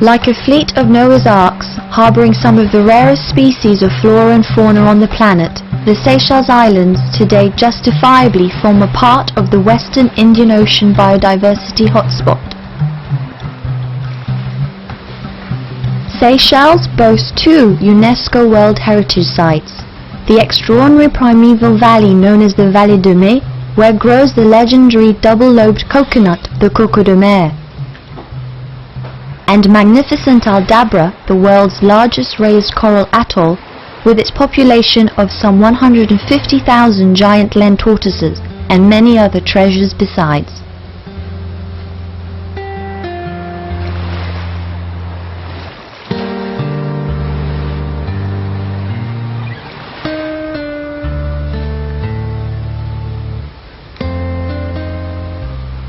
Like a fleet of Noah's Arks, harboring some of the rarest species of flora and fauna on the planet, the Seychelles Islands today justifiably form a part of the Western Indian Ocean biodiversity hotspot. Seychelles boasts two UNESCO World Heritage Sites: the extraordinary primeval valley known as the Vallée de Mai, where grows the legendary double-lobed coconut, the coco de mer, and magnificent Aldabra, the world's largest raised coral atoll, with its population of some 150,000 giant land tortoises and many other treasures besides.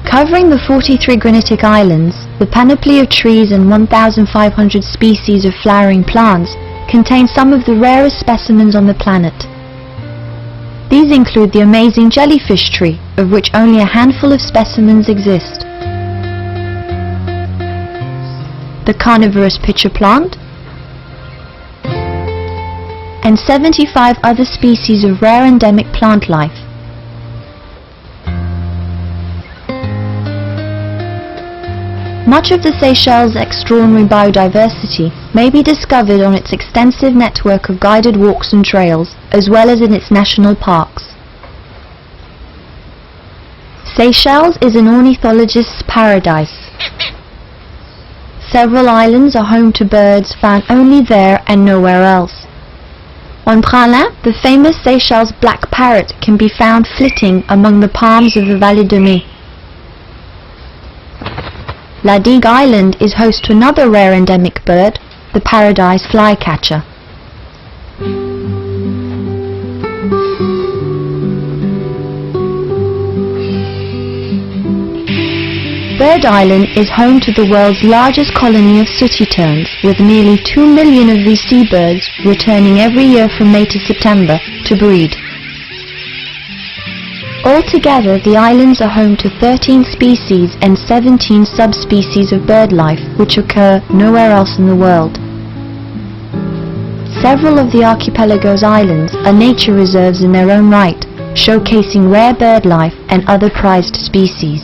Covering the 43 granitic islands, the panoply of trees and 1,500 species of flowering plants contains some of the rarest specimens on the planet. These include the amazing jellyfish tree, of which only a handful of specimens exist, the carnivorous pitcher plant, and 75 other species of rare endemic plant life. Much of the Seychelles' extraordinary biodiversity may be discovered on its extensive network of guided walks and trails, as well as in its national parks. Seychelles is an ornithologist's paradise. Several islands are home to birds found only there and nowhere else. On Pralin, the famous Seychelles black parrot can be found flitting among the palms of the Vallée de Mai. La Digue Island is host to another rare endemic bird, the paradise flycatcher. Bird Island is home to the world's largest colony of sooty terns, with nearly 2 million of these seabirds returning every year from May to September to breed. Altogether, the islands are home to 13 species and 17 subspecies of bird life, which occur nowhere else in the world. Several of the archipelago's islands are nature reserves in their own right, showcasing rare bird life and other prized species.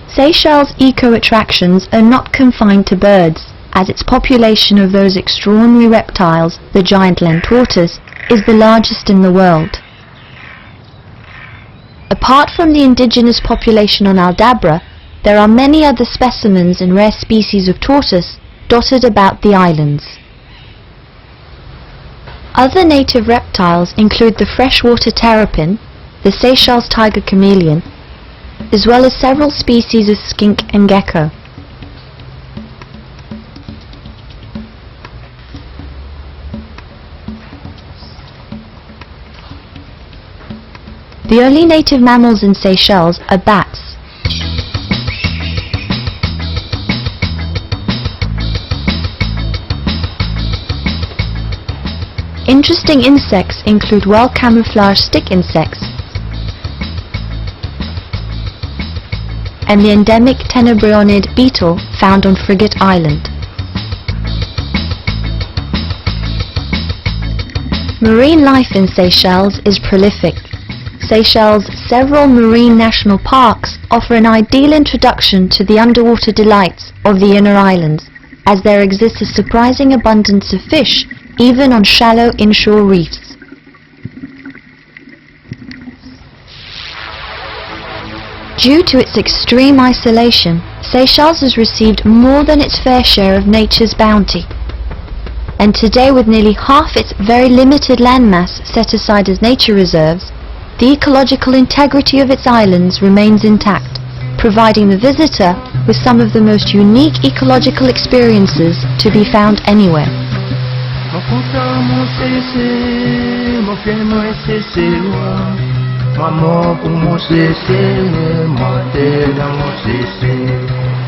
Seychelles' eco-attractions are not confined to birds, as its population of those extraordinary reptiles, the giant land tortoise, is the largest in the world. Apart from the indigenous population on Aldabra, there are many other specimens and rare species of tortoise dotted about the islands. Other native reptiles include the freshwater terrapin, the Seychelles tiger chameleon, as well as several species of skink and gecko. The only native mammals in Seychelles are bats. Interesting insects include well-camouflaged stick insects and the endemic tenebrionid beetle found on Frigate Island. Marine life in Seychelles is prolific. Seychelles' several marine national parks offer an ideal introduction to the underwater delights of the inner islands, as there exists a surprising abundance of fish even on shallow inshore reefs. Due to its extreme isolation, Seychelles has received more than its fair share of nature's bounty. And today, with nearly half its very limited landmass set aside as nature reserves, the ecological integrity of its islands remains intact, providing the visitor with some of the most unique ecological experiences to be found anywhere. Maman pour mon cessez, mon terre dans mon cessez.